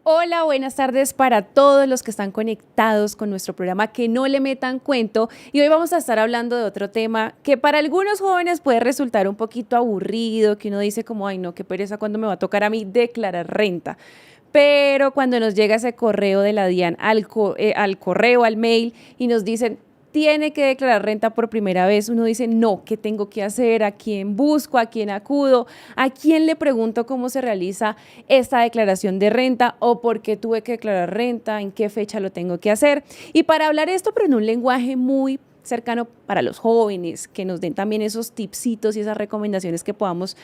Hola, buenas tardes para todos los que están conectados con nuestro programa Que no le metan cuento. Y hoy vamos a estar hablando de otro tema que para algunos jóvenes puede resultar un poquito aburrido, que uno dice como, ay no, qué pereza, ¿cuándo me va a tocar a mí declarar renta? Pero cuando nos llega ese correo de la DIAN al correo, al mail, y nos dicen, tiene que declarar renta por primera vez, uno dice, no, ¿qué tengo que hacer? ¿A quién busco? ¿A quién acudo? ¿A quién le pregunto cómo se realiza esta declaración de renta? ¿O por qué tuve que declarar renta? ¿En qué fecha lo tengo que hacer? Y para hablar esto, pero en un lenguaje muy cercano para los jóvenes, que nos den también esos tipsitos y esas recomendaciones que podamos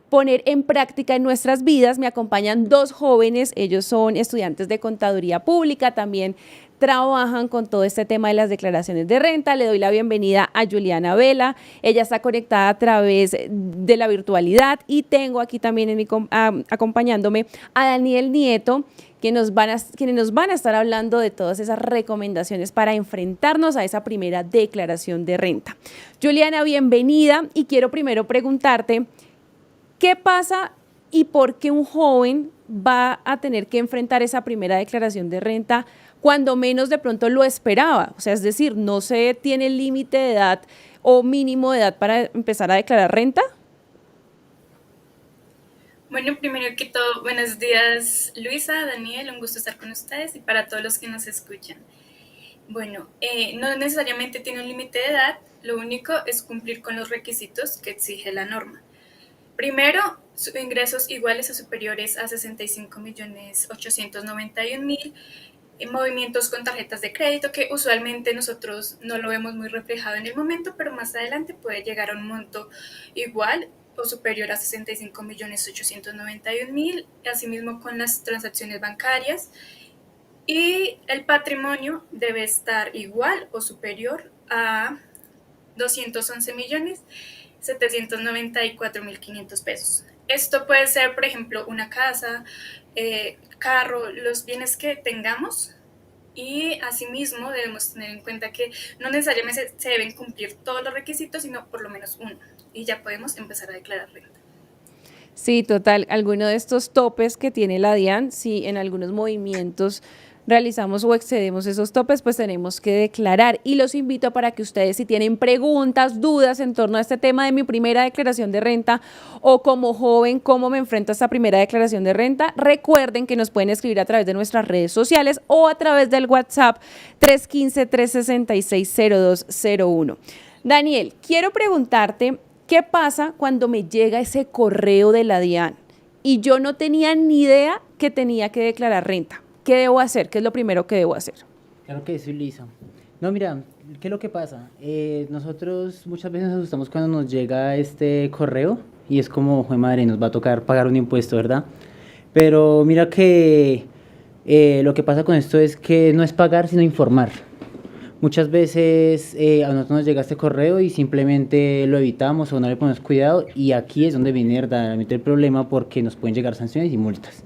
poner en práctica en nuestras vidas. Me acompañan dos jóvenes, ellos son estudiantes de contaduría pública, también trabajan con todo este tema de las declaraciones de renta. Le doy la bienvenida a Juliana Vela, ella está conectada a través de la virtualidad y tengo aquí también acompañándome a Daniel Nieto, quienes nos van a estar hablando de todas esas recomendaciones para enfrentarnos a esa primera declaración de renta. Juliana, bienvenida y quiero primero preguntarte, ¿qué pasa y por qué un joven va a tener que enfrentar esa primera declaración de renta cuando menos de pronto lo esperaba? O sea, es decir, ¿no se tiene límite de edad o mínimo de edad para empezar a declarar renta? Bueno, primero que todo, buenos días Luisa, Daniel, un gusto estar con ustedes y para todos los que nos escuchan. Bueno, no necesariamente tiene un límite de edad, lo único es cumplir con los requisitos que exige la norma. Primero, ingresos iguales o superiores a 65.891.000, movimientos con tarjetas de crédito, que usualmente nosotros no lo vemos muy reflejado en el momento, pero más adelante puede llegar a un monto igual o superior a 65.891.000, asimismo con las transacciones bancarias, y el patrimonio debe estar igual o superior a 211.794.500 pesos. Esto puede ser, por ejemplo, una casa, carro, los bienes que tengamos, y asimismo debemos tener en cuenta que no necesariamente se deben cumplir todos los requisitos, sino por lo menos uno, y ya podemos empezar a declarar renta. Sí, total. Alguno de estos topes que tiene la DIAN, si en algunos movimientos realizamos o excedemos esos topes, pues tenemos que declarar. Y los invito para que ustedes, si tienen preguntas, dudas en torno a este tema de mi primera declaración de renta o como joven, cómo me enfrento a esta primera declaración de renta, recuerden que nos pueden escribir a través de nuestras redes sociales o a través del WhatsApp 315-366-0201. Daniel, quiero preguntarte, ¿qué pasa cuando me llega ese correo de la DIAN y yo no tenía ni idea que tenía que declarar renta? ¿Qué debo hacer? ¿Qué es lo primero que debo hacer? Claro que sí, Lisa. No, mira, ¿qué es lo que pasa? Nosotros muchas veces nos asustamos cuando nos llega este correo y es como, jue madre, nos va a tocar pagar un impuesto, ¿verdad? Pero mira que lo que pasa con esto es que no es pagar, sino informar. Muchas veces a nosotros nos llega este correo y simplemente lo evitamos o no le ponemos cuidado, y aquí es donde viene verdaderamente el problema, porque nos pueden llegar sanciones y multas.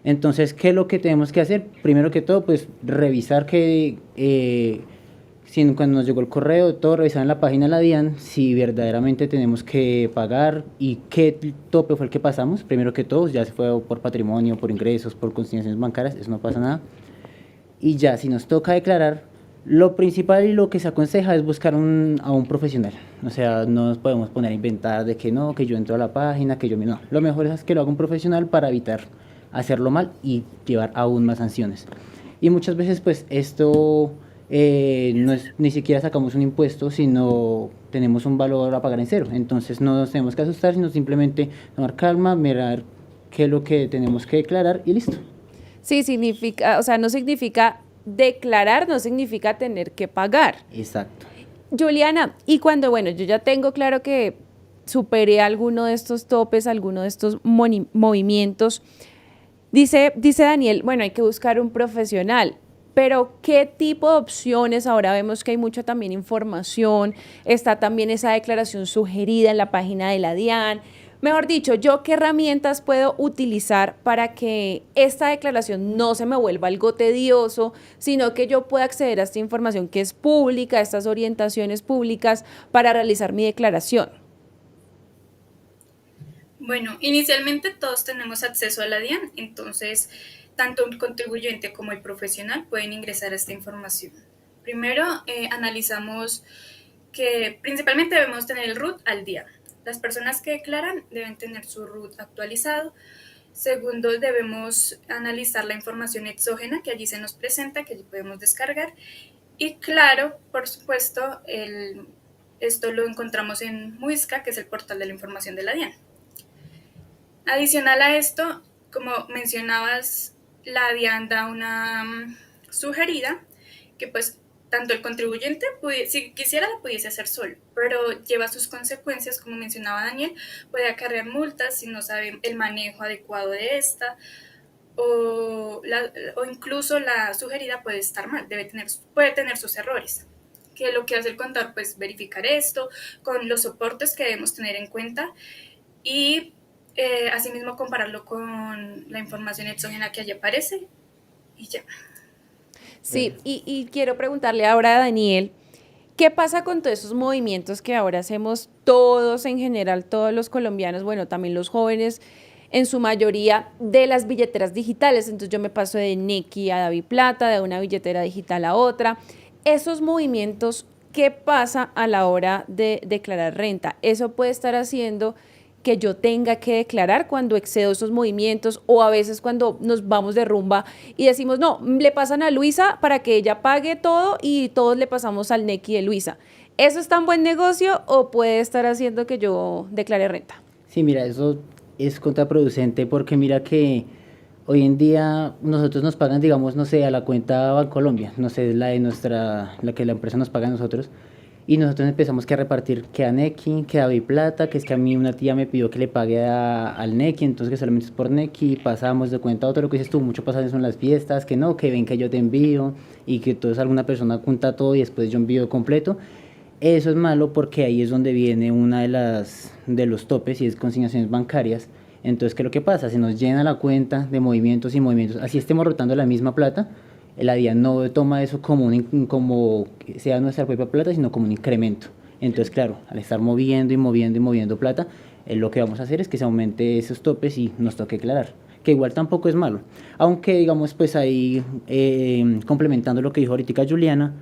Entonces, ¿qué es lo que tenemos que hacer? Primero que todo, pues revisar que cuando nos llegó el correo, todo revisar en la página de la DIAN si verdaderamente tenemos que pagar y qué tope fue el que pasamos. Primero que todo, ya se fue por patrimonio, por ingresos, por consignaciones bancarias, eso no pasa nada. Y ya, si nos toca declarar, lo principal y lo que se aconseja es buscar a un profesional. O sea, no nos podemos poner a inventar de que no, que yo entro a la página, que yo... No, lo mejor es que lo haga un profesional para evitar hacerlo mal y llevar aún más sanciones. Y muchas veces pues esto no es, ni siquiera sacamos un impuesto, sino tenemos un valor a pagar en cero. Entonces no nos tenemos que asustar, sino simplemente tomar calma, mirar qué es lo que tenemos que declarar y listo. Sí, significa, o sea, no significa declarar, no significa tener que pagar. Exacto. Juliana, y cuando, bueno, yo ya tengo claro que superé alguno de estos topes, alguno de estos movimientos, dice Daniel, bueno, hay que buscar un profesional, pero ¿qué tipo de opciones? Ahora vemos que hay mucha también información, está también esa declaración sugerida en la página de la DIAN. Mejor dicho, ¿yo qué herramientas puedo utilizar para que esta declaración no se me vuelva algo tedioso, sino que yo pueda acceder a esta información que es pública, a estas orientaciones públicas para realizar mi declaración? Bueno, inicialmente todos tenemos acceso a la DIAN, entonces tanto el contribuyente como el profesional pueden ingresar a esta información. Primero, analizamos que principalmente debemos tener el RUT al día. Las personas que declaran deben tener su RUT actualizado. Segundo, debemos analizar la información exógena que allí se nos presenta, que allí podemos descargar. Y claro, por supuesto, esto lo encontramos en Muisca, que es el portal de la información de la DIAN. Adicional a esto, como mencionabas, la DIAN da una sugerida que pues tanto el contribuyente, si quisiera, la pudiese hacer solo, pero lleva sus consecuencias, como mencionaba Daniel, puede acarrear multas si no sabe el manejo adecuado de esta, o incluso la sugerida puede estar mal, puede tener sus errores. Que lo que hace el contador, pues verificar esto con los soportes que debemos tener en cuenta y asimismo compararlo con la información exógena que allí aparece y ya. Sí, y quiero preguntarle ahora a Daniel, ¿qué pasa con todos esos movimientos que ahora hacemos todos en general, todos los colombianos, bueno, también los jóvenes, en su mayoría, de las billeteras digitales? Entonces yo me paso de Nequi a DaviPlata, de una billetera digital a otra. Esos movimientos, ¿qué pasa a la hora de declarar renta? Eso puede estar haciendo que yo tenga que declarar cuando excedo esos movimientos, o a veces cuando nos vamos de rumba y decimos, no, le pasan a Luisa para que ella pague todo y todos le pasamos al Nequi de Luisa. ¿Eso es tan buen negocio o puede estar haciendo que yo declare renta? Sí, mira, eso es contraproducente porque mira que hoy en día nosotros nos pagan, digamos, no sé, a la cuenta Bancolombia, no sé, la de la que la empresa nos paga a nosotros, y nosotros empezamos que a repartir que a Nequi, que a DaviPlata, que es que a mí una tía me pidió que le pague al Nequi, entonces que solamente es por Nequi, pasamos de cuenta a otro, lo que dices tú, mucho pasa eso en las fiestas, que no, que ven que yo te envío, y que entonces alguna persona junta todo y después yo envío completo. Eso es malo porque ahí es donde viene una de los topes, y es consignaciones bancarias. Entonces, ¿qué es lo que pasa? Se nos llena la cuenta de movimientos y movimientos, así estemos rotando la misma plata, la DIAN no toma eso como que sea nuestra propia plata, sino como un incremento. Entonces, claro, al estar moviendo y moviendo y moviendo plata, lo que vamos a hacer es que se aumente esos topes y nos toque aclarar, que igual tampoco es malo. Aunque, digamos, pues ahí, complementando lo que dijo ahorita Juliana,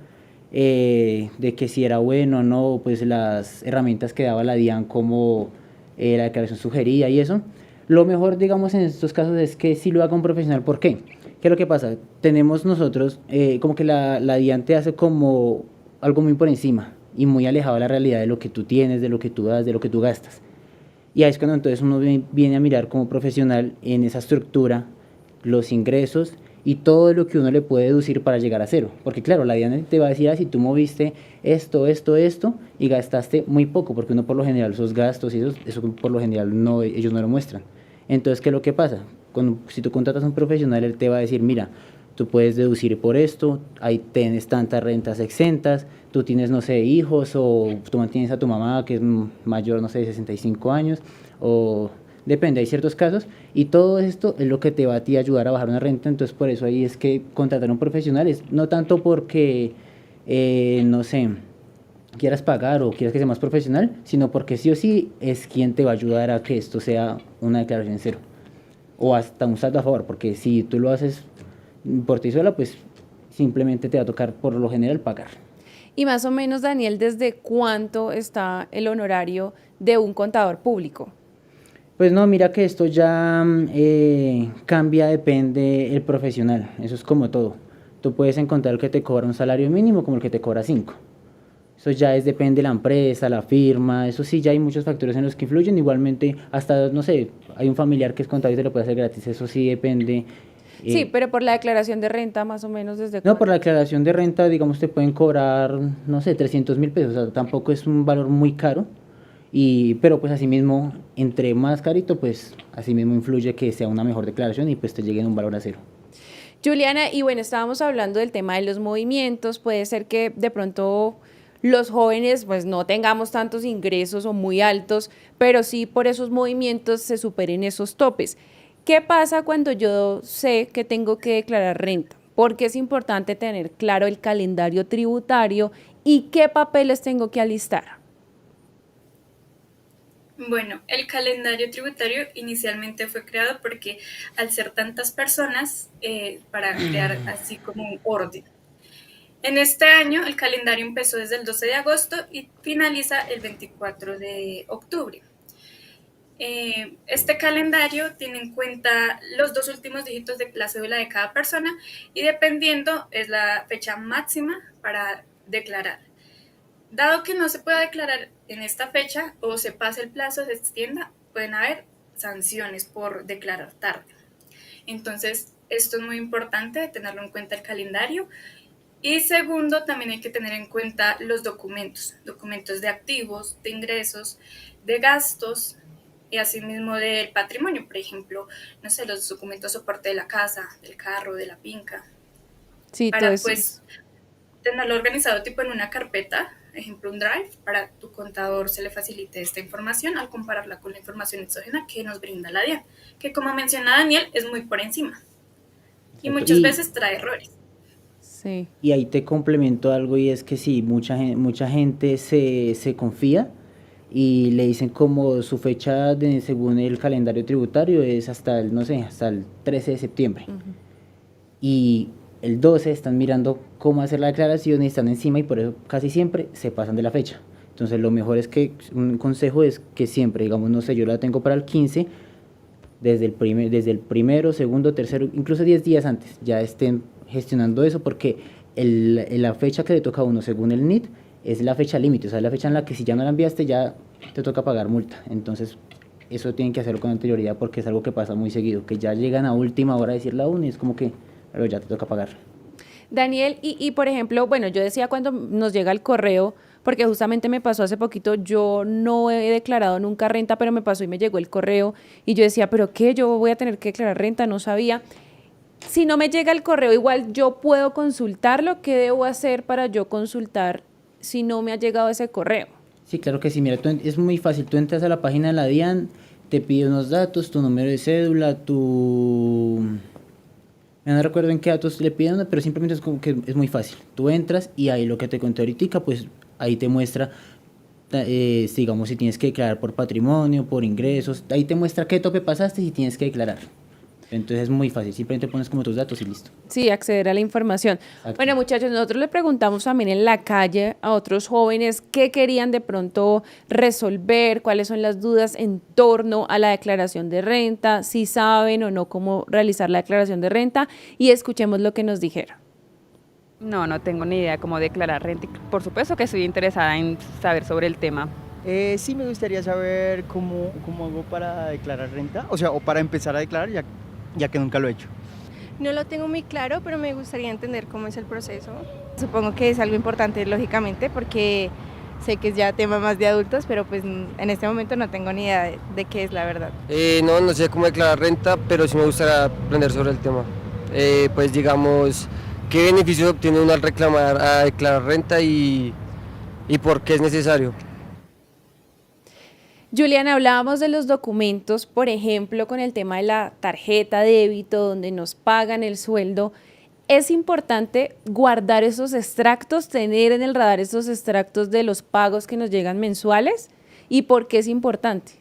de que si era bueno o no, pues las herramientas que daba la DIAN como la declaración sugerida y eso, lo mejor, digamos, en estos casos es que si lo haga un profesional. ¿Por qué? ¿Qué es lo que pasa? Tenemos nosotros, como que la DIAN te hace como algo muy por encima y muy alejado de la realidad de lo que tú tienes, de lo que tú das, de lo que tú gastas. Y ahí es cuando entonces uno viene a mirar como profesional en esa estructura los ingresos y todo lo que uno le puede deducir para llegar a cero. Porque claro, la DIAN te va a decir, si tú moviste esto, y gastaste muy poco, porque uno por lo general esos gastos y eso por lo general no, ellos no lo muestran. Entonces, ¿qué es lo que pasa? Si tú contratas a un profesional, él te va a decir, mira, tú puedes deducir por esto, ahí tienes tantas rentas exentas, tú tienes, no sé, hijos, o tú mantienes a tu mamá que es mayor, no sé, de 65 años, o depende, hay ciertos casos, y todo esto es lo que te va a ti ayudar a bajar una renta. Entonces por eso ahí es que contratar a un profesional es no tanto porque, no sé, quieras pagar o quieras que sea más profesional, sino porque sí o sí es quien te va a ayudar a que esto sea una declaración en cero, o hasta un saldo a favor, porque si tú lo haces por ti sola, pues simplemente te va a tocar por lo general pagar. Y más o menos, Daniel, ¿desde cuánto está el honorario de un contador público? Pues no, mira que esto ya cambia, depende el profesional, eso es como todo. Tú puedes encontrar el que te cobra un salario mínimo como el que te cobra 5. Eso ya depende de la empresa, la firma, eso sí, ya hay muchos factores en los que influyen. Igualmente, hasta, no sé, hay un familiar que es contador y te lo puede hacer gratis, eso sí depende. Sí, pero por la declaración de renta, más o menos, ¿desde No, cuánto? por la declaración de renta, digamos, te pueden cobrar, no sé, 300.000 pesos, o sea, tampoco es un valor muy caro. Pero pues así mismo, entre más carito, pues así mismo influye que sea una mejor declaración y pues te llegue en un valor a cero. Juliana, y bueno, estábamos hablando del tema de los movimientos. Puede ser que de pronto los jóvenes pues no tengamos tantos ingresos o muy altos, pero sí por esos movimientos se superen esos topes. ¿Qué pasa cuando yo sé que tengo que declarar renta? Porque es importante tener claro el calendario tributario y qué papeles tengo que alistar. Bueno, el calendario tributario inicialmente fue creado porque al ser tantas personas, para crear así como un orden. En este año el calendario empezó desde el 12 de agosto y finaliza el 24 de octubre. Este calendario tiene en cuenta los dos últimos dígitos de la cédula de cada persona y dependiendo es la fecha máxima para declarar. Dado que no se pueda declarar en esta fecha o se pase el plazo, se extienda, pueden haber sanciones por declarar tarde. Entonces, esto es muy importante, tenerlo en cuenta el calendario. Y segundo, también hay que tener en cuenta los documentos de activos, de ingresos, de gastos y asimismo del patrimonio, por ejemplo, no sé, los documentos soporte de la casa, del carro, de la finca, Sí, todo para eso. pues tenerlo organizado tipo en una carpeta, ejemplo un drive, para tu contador se le facilite esta información al compararla con la información exógena que nos brinda la DIAN, que como menciona Daniel es muy por encima y Exacto. muchas veces trae errores. Sí. Y ahí te complemento algo y es que sí, mucha gente se confía y le dicen como su fecha según el calendario tributario es hasta el, no sé, hasta el 13 de septiembre. Y el 12 están mirando cómo hacer la declaración y están encima y por eso casi siempre se pasan de la fecha. Entonces lo mejor es que, un consejo es que siempre, digamos, no sé, yo la tengo para el 15, desde el primero, segundo, tercero, incluso 10 días antes, ya estén gestionando eso porque la fecha que le toca a uno según el NIT es la fecha límite, o sea, la fecha en la que si ya no la enviaste ya te toca pagar multa. Entonces, eso tienen que hacerlo con anterioridad porque es algo que pasa muy seguido, que ya llegan a última hora a decirle a uno y es como que, pero ya te toca pagar. Daniel, por ejemplo, bueno, yo decía cuando nos llega el correo, porque justamente me pasó hace poquito, yo no he declarado nunca renta, pero me pasó y me llegó el correo y yo decía, ¿pero qué? Yo voy a tener que declarar renta, no sabía. Si no me llega el correo, igual yo puedo consultarlo. ¿Qué debo hacer para yo consultar si no me ha llegado ese correo? Sí, claro que sí, mira, es muy fácil, tú entras a la página de la DIAN, te pide unos datos, tu número de cédula, no recuerdo en qué datos le piden, pero simplemente es como que es muy fácil. Tú entras y ahí lo que te conté ahorita, pues ahí te muestra, digamos, si tienes que declarar por patrimonio, por ingresos, ahí te muestra qué tope pasaste y tienes que declarar. Entonces es muy fácil, simplemente pones como tus datos y listo. Sí, acceder a la información. Exacto. Bueno, muchachos, nosotros le preguntamos también en la calle a otros jóvenes qué querían de pronto resolver, cuáles son las dudas en torno a la declaración de renta, si saben o no cómo realizar la declaración de renta, y escuchemos lo que nos dijeron. No, no tengo ni idea cómo declarar renta. Por supuesto que estoy interesada en saber sobre el tema. Sí me gustaría saber cómo hago para declarar renta, o sea, o para empezar a declarar ya que nunca lo he hecho. No lo tengo muy claro, pero me gustaría entender cómo es el proceso. Supongo que es algo importante, lógicamente, porque sé que es ya tema más de adultos, pero pues en este momento no tengo ni idea de qué es la verdad. No sé cómo declarar renta, pero sí me gustaría aprender sobre el tema. Pues digamos, ¿qué beneficios obtiene uno al reclamar a declarar renta y por qué es necesario? Juliana, hablábamos de los documentos, por ejemplo, con el tema de la tarjeta de débito, donde nos pagan el sueldo. Es importante guardar esos extractos, tener en el radar esos extractos de los pagos que nos llegan mensuales. ¿Y por qué es importante?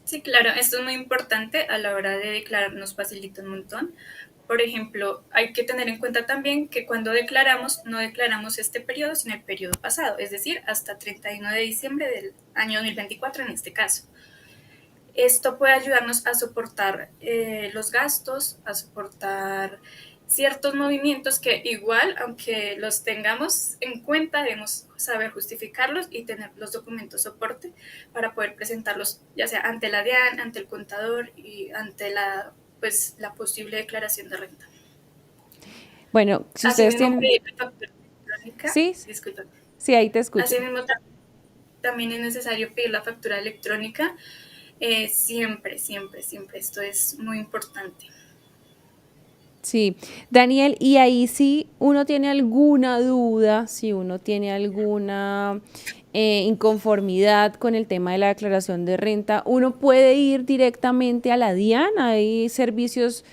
Sí, claro, esto es muy importante a la hora de declarar, nos facilita un montón. Por ejemplo, hay que tener en cuenta también que cuando declaramos, no declaramos este periodo, sino el periodo pasado, es decir, hasta 31 de diciembre del año 2024 en este caso. Esto puede ayudarnos a soportar los gastos, a soportar ciertos movimientos que igual, aunque los tengamos en cuenta, debemos saber justificarlos y tener los documentos soporte para poder presentarlos ya sea ante la DIAN, ante el contador y ante la posible declaración de renta. Bueno, si ustedes tienen... pedir la factura electrónica. Sí, Disculpa. sí, ahí te escucho. Asimismo, también es necesario pedir la factura electrónica. Siempre, esto es muy importante. Sí, Daniel, y ahí si uno tiene alguna duda, si uno tiene alguna inconformidad con el tema de la declaración de renta, uno puede ir directamente a la DIAN, hay servicios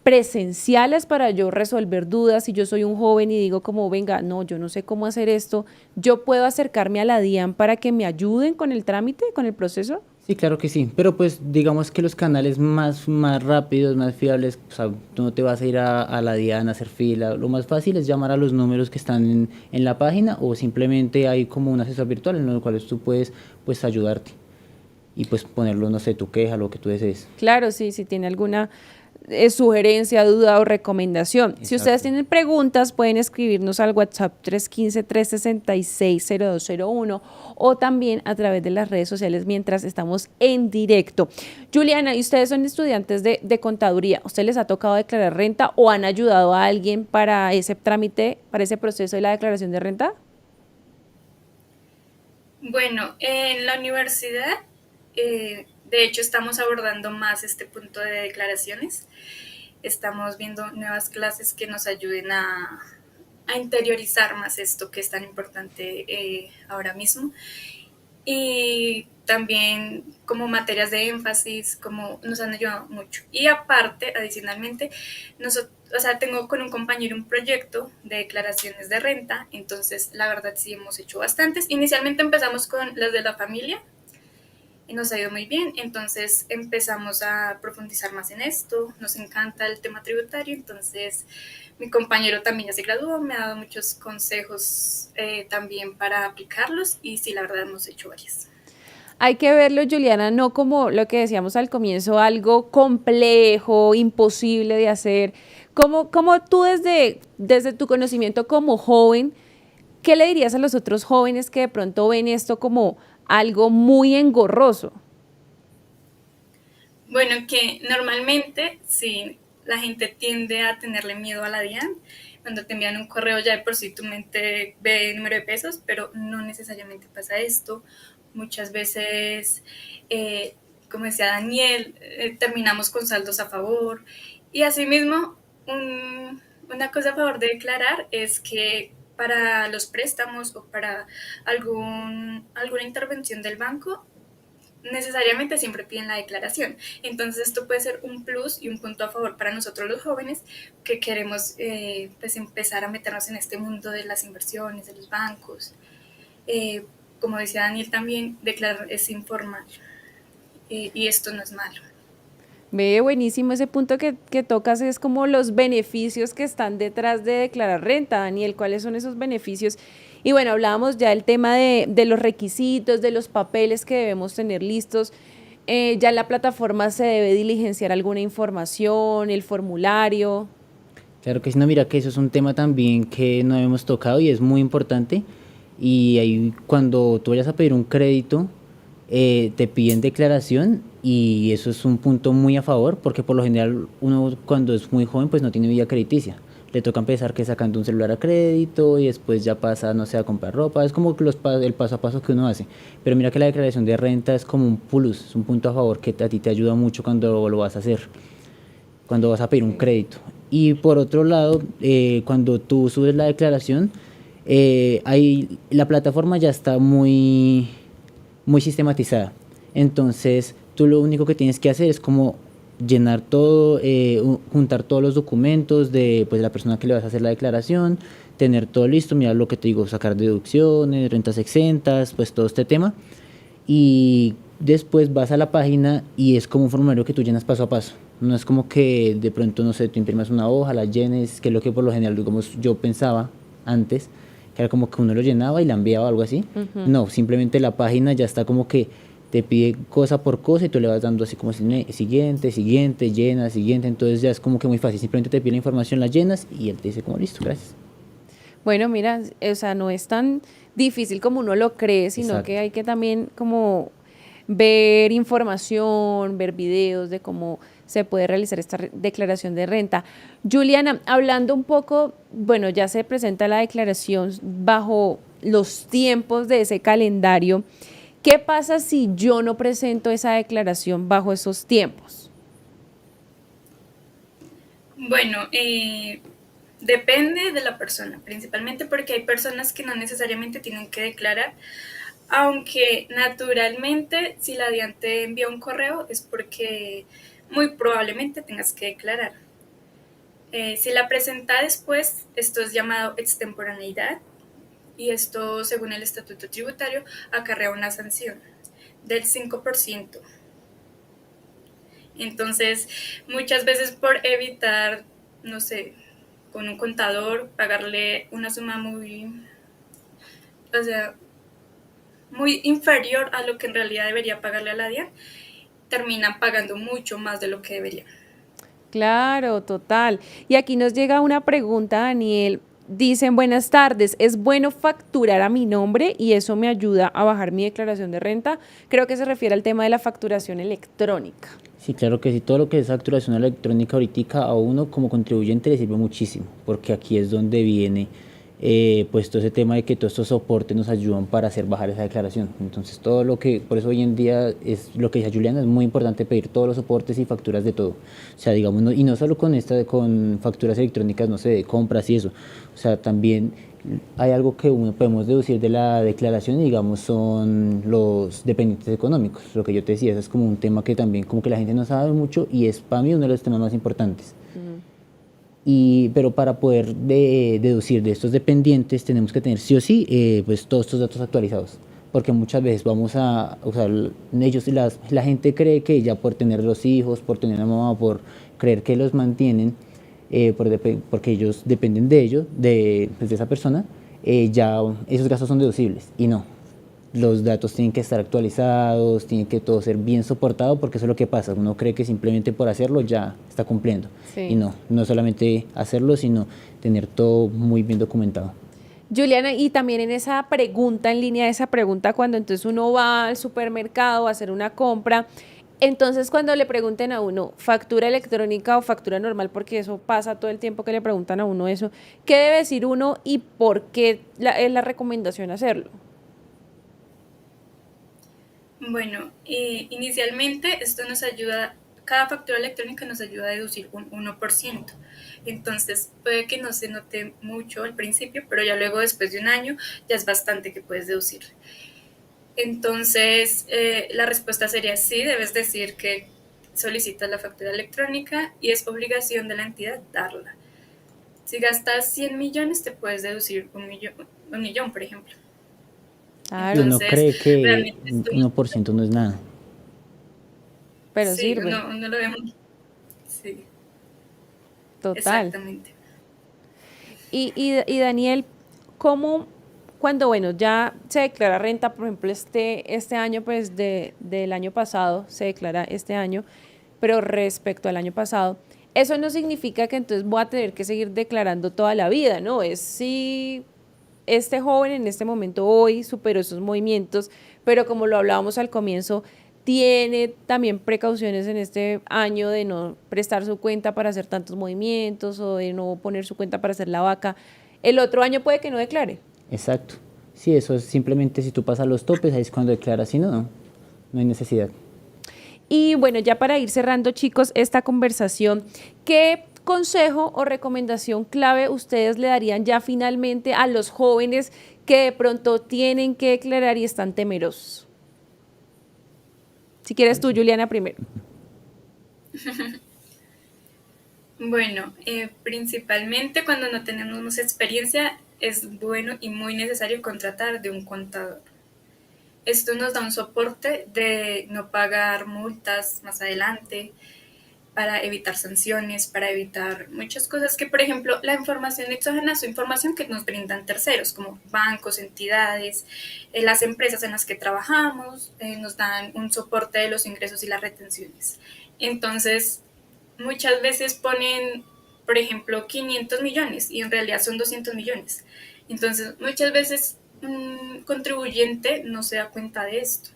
presenciales para yo resolver dudas. Si yo soy un joven y digo como, venga, no, yo no sé cómo hacer esto, ¿yo puedo acercarme a la DIAN para que me ayuden con el trámite, con el proceso? Sí, claro que sí, pero pues digamos que los canales más rápidos, más fiables, o sea, tú no te vas a ir a la DIAN a hacer fila, lo más fácil es llamar a los números que están en la página o simplemente hay como un asesor virtual en los cuales tú puedes pues ayudarte y pues ponerlo, no sé, tu queja, lo que tú desees. Claro, sí, si tiene alguna sugerencia, duda o recomendación. Si ustedes Exacto. tienen preguntas, pueden escribirnos al WhatsApp 315-366-0201 o también a través de las redes sociales mientras estamos en directo. Juliana, ¿y ustedes son estudiantes de contaduría? ¿Usted les ha tocado declarar renta o han ayudado a alguien para ese trámite, para ese proceso de la declaración de renta? Bueno, en la universidad, de hecho, estamos abordando más este punto de declaraciones. Estamos viendo nuevas clases que nos ayuden a interiorizar más esto que es tan importante ahora mismo. Y también como materias de énfasis, como nos han ayudado mucho. Y aparte, adicionalmente, o sea, tengo con un compañero un proyecto de declaraciones de renta, entonces la verdad sí hemos hecho bastantes. Inicialmente empezamos con las de la familia y nos ha ido muy bien, entonces empezamos a profundizar más en esto, nos encanta el tema tributario, entonces mi compañero también ya se graduó, me ha dado muchos consejos también para aplicarlos y sí, la verdad hemos hecho varias. Hay que verlo, Juliana, no como lo que decíamos al comienzo, algo complejo, imposible de hacer. ¿Cómo tú desde tu conocimiento como joven, qué le dirías a los otros jóvenes que de pronto ven esto como algo muy engorroso? Bueno, que normalmente sí, la gente tiende a tenerle miedo a la DIAN. Cuando te envían un correo ya de por sí tu mente ve el número de pesos, pero no necesariamente pasa esto. Muchas veces, eh, como decía Daniel, terminamos con saldos a favor. Y asimismo, una cosa a favor de declarar es que para los préstamos o para alguna intervención del banco, necesariamente siempre piden la declaración. Entonces esto puede ser un plus y un punto a favor para nosotros los jóvenes que queremos pues empezar a meternos en este mundo de las inversiones, de los bancos. Eh, Como decía Daniel también, declarar es informar y esto no es malo. Ve, buenísimo ese punto que tocas, es como los beneficios que están detrás de declarar renta, Daniel, ¿cuáles son esos beneficios? Y bueno, hablábamos ya del tema de los requisitos, de los papeles que debemos tener listos. Ya en la plataforma se debe diligenciar alguna información, el formulario. Claro que sí, no, mira que eso es un tema también que no hemos tocado y es muy importante. Y ahí cuando tú vayas a pedir un crédito, te piden declaración y eso es un punto muy a favor porque por lo general uno cuando es muy joven pues no tiene vida crediticia. Le toca empezar que sacando un celular a crédito y después ya pasa, no sé, a comprar ropa. Es como que el paso a paso que uno hace. Pero mira que la declaración de renta es como un plus, es un punto a favor que a ti te ayuda mucho cuando lo vas a hacer, cuando vas a pedir un crédito. Y por otro lado, cuando tú subes la declaración, la plataforma ya está muy sistematizada. Entonces, tú lo único que tienes que hacer es como llenar todo, juntar todos los documentos de pues, la persona que le vas a hacer la declaración, tener todo listo, mirar lo que te digo, sacar deducciones, rentas exentas, pues todo este tema. Y después vas a la página y es como un formulario que tú llenas paso a paso. No es como que de pronto, no sé, tú imprimas una hoja, la llenes, que es lo que por lo general, digamos, yo pensaba antes, que era como que uno lo llenaba y la enviaba o algo así. No, simplemente la página ya está como que te pide cosa por cosa y tú le vas dando así como siguiente, siguiente, llena, siguiente, entonces ya es como que muy fácil, simplemente te pide la información, la llenas y él te dice como listo, gracias. Bueno, mira, o sea, no es tan difícil como uno lo cree, sino Exacto. que hay que también como ver información, ver videos de cómo se puede realizar esta declaración de renta. Juliana, hablando un poco, bueno, ya se presenta la declaración bajo los tiempos de ese calendario. ¿Qué pasa si yo no presento esa declaración bajo esos tiempos? Bueno, depende de la persona, principalmente porque hay personas que no necesariamente tienen que declarar, aunque naturalmente si la DIAN te envía un correo es porque muy probablemente tengas que declarar. Si la presenta después, esto es llamado extemporaneidad y esto, según el estatuto tributario, acarrea una sanción del 5%. Entonces, muchas veces por evitar, no sé, con un contador, pagarle una suma o sea, muy inferior a lo que en realidad debería pagarle a la DIAN, terminan pagando mucho más de lo que deberían. Claro, total. Y aquí nos llega una pregunta, Daniel. Dicen, buenas tardes, ¿es bueno facturar a mi nombre y eso me ayuda a bajar mi declaración de renta? Creo que se refiere al tema de la facturación electrónica. Sí, claro que sí, todo lo que es facturación electrónica ahorita a uno como contribuyente le sirve muchísimo, porque aquí es donde viene pues todo ese tema de que todos estos soportes nos ayudan para hacer bajar esa declaración. Entonces todo lo que, por eso hoy en día es lo que dice Juliana, es muy importante pedir todos los soportes y facturas de todo. O sea, digamos, y no solo con facturas electrónicas, no sé, de compras y eso. O sea, también hay algo que uno podemos deducir de la declaración y digamos son los dependientes económicos. Lo que yo te decía, eso es como un tema que también como que la gente no sabe mucho y es para mí uno de los temas más importantes. Pero para poder deducir de estos dependientes tenemos que tener sí o sí pues todos estos datos actualizados, porque muchas veces vamos a usar ellos y la gente cree que ya por tener los hijos, por tener a mamá, por creer que los mantienen, porque ellos dependen de ellos, pues de esa persona, ya esos gastos son deducibles y no. Los datos tienen que estar actualizados, tiene que todo ser bien soportado, porque eso es lo que pasa. Uno cree que simplemente por hacerlo ya está cumpliendo. Sí. Y no solamente hacerlo, sino tener todo muy bien documentado. Juliana, y también en esa pregunta, en línea de esa pregunta, cuando entonces uno va al supermercado a hacer una compra, entonces cuando le pregunten a uno factura electrónica o factura normal, porque eso pasa todo el tiempo que le preguntan a uno eso, ¿qué debe decir uno y por qué es la recomendación hacerlo? Bueno, inicialmente esto nos ayuda, cada factura electrónica nos ayuda a deducir un 1%. Entonces puede que no se note mucho al principio, pero ya luego después de un año ya es bastante que puedes deducir. Entonces la respuesta sería sí, debes decir que solicitas la factura electrónica y es obligación de la entidad darla. Si gastas 100 millones te puedes deducir un millón, por ejemplo. Claro. Uno cree que realmente 1% no es nada. Pero sí, sirve. uno lo vemos. Sí, Total. exactamente. Y Daniel, ¿cómo cuando, bueno, ya se declara renta, por ejemplo, este año, pues del año pasado, se declara este año, pero respecto al año pasado, eso no significa que entonces voy a tener que seguir declarando toda la vida, ¿no? Es si este joven en este momento hoy superó esos movimientos, pero como lo hablábamos al comienzo, tiene también precauciones en este año de no prestar su cuenta para hacer tantos movimientos o de no poner su cuenta para hacer la vaca. El otro año puede que no declare. Exacto. Sí, eso es simplemente si tú pasas los topes, ahí es cuando declaras, si no hay necesidad. Y bueno, ya para ir cerrando, chicos, esta conversación, ¿qué consejo o recomendación clave ustedes le darían ya finalmente a los jóvenes que de pronto tienen que declarar y están temerosos? Si quieres tú, Juliana, primero. Bueno, principalmente cuando no tenemos experiencia, es bueno y muy necesario contratar de un contador. Esto nos da un soporte de no pagar multas más adelante, para evitar sanciones, para evitar muchas cosas que, por ejemplo, la información exógena es información que nos brindan terceros, como bancos, entidades, las empresas en las que trabajamos, nos dan un soporte de los ingresos y las retenciones. Entonces, muchas veces ponen, por ejemplo, 500 millones y en realidad son 200 millones. Entonces, muchas veces un contribuyente no se da cuenta de esto.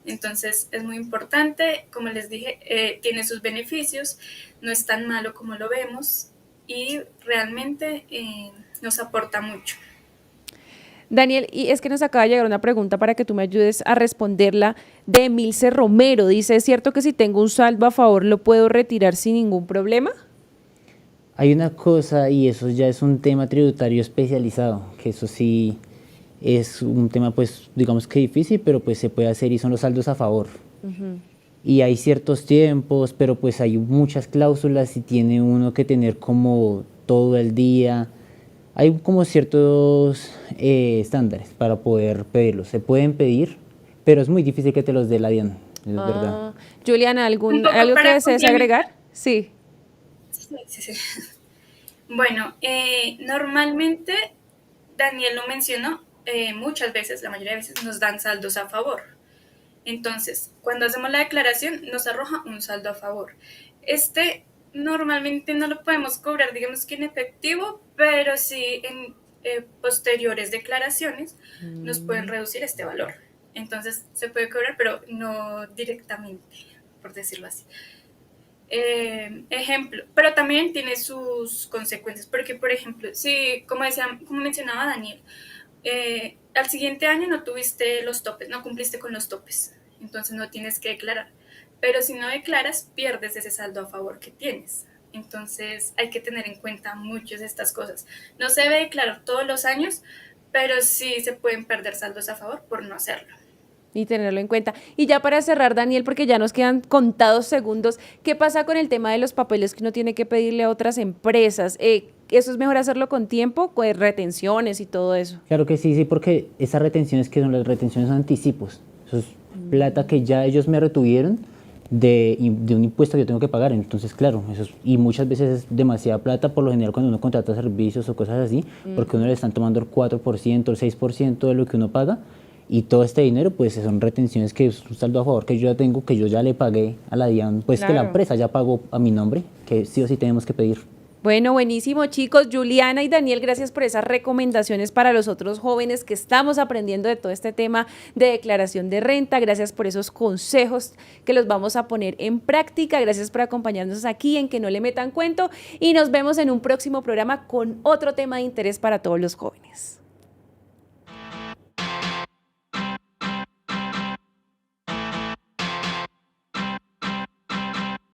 Entonces es muy importante, como les dije, tiene sus beneficios, no es tan malo como lo vemos y realmente nos aporta mucho. Daniel, y es que nos acaba de llegar una pregunta para que tú me ayudes a responderla de Emilce Romero. Dice, ¿es cierto que si tengo un saldo a favor lo puedo retirar sin ningún problema? Hay una cosa, y eso ya es un tema tributario especializado, que eso sí es un tema, pues, digamos que difícil, pero pues se puede hacer y son los saldos a favor. y hay ciertos tiempos, pero pues hay muchas cláusulas y tiene uno que tener como todo el día. Hay como ciertos estándares para poder pedirlos. Se pueden pedir, pero es muy difícil que te los dé la DIAN, es verdad. Juliana, Un poco ¿algo que para desees agregar? Sí. Sí. Bueno, normalmente Daniel lo mencionó, muchas veces, la mayoría de veces nos dan saldos a favor. Entonces, cuando hacemos la declaración, nos arroja un saldo a favor. Normalmente no lo podemos cobrar, digamos que en efectivo, pero sí en posteriores declaraciones nos pueden reducir este valor. Entonces, se puede cobrar, pero no directamente, por decirlo así. Ejemplo, pero también tiene sus consecuencias, porque, por ejemplo, si, como mencionaba Daniel, al siguiente año no tuviste los topes, no cumpliste con los topes, entonces no tienes que declarar. Pero si no declaras, pierdes ese saldo a favor que tienes. Entonces hay que tener en cuenta muchas de estas cosas. No se debe declarar todos los años, pero sí se pueden perder saldos a favor por no hacerlo. Y tenerlo en cuenta. Y ya para cerrar, Daniel, porque ya nos quedan contados segundos, ¿qué pasa con el tema de los papeles que uno tiene que pedirle a otras empresas? ¿Eso es mejor hacerlo con tiempo, con retenciones y todo eso? Claro que sí, porque esas retenciones que son las retenciones son anticipos. Eso es plata que ya ellos me retuvieron de un impuesto que yo tengo que pagar. Entonces, claro, y muchas veces es demasiada plata, por lo general cuando uno contrata servicios o cosas así, porque uno le están tomando el 4%, el 6% de lo que uno paga, y todo este dinero pues son retenciones que es un saldo a favor que yo ya tengo, que yo ya le pagué a la DIAN, pues que la empresa ya pagó a mi nombre, que sí o sí tenemos que pedir. Bueno, buenísimo, chicos. Juliana y Daniel, gracias por esas recomendaciones para los otros jóvenes que estamos aprendiendo de todo este tema de declaración de renta. Gracias por esos consejos que los vamos a poner en práctica. Gracias por acompañarnos aquí en Que No Le Metan Cuento y nos vemos en un próximo programa con otro tema de interés para todos los jóvenes.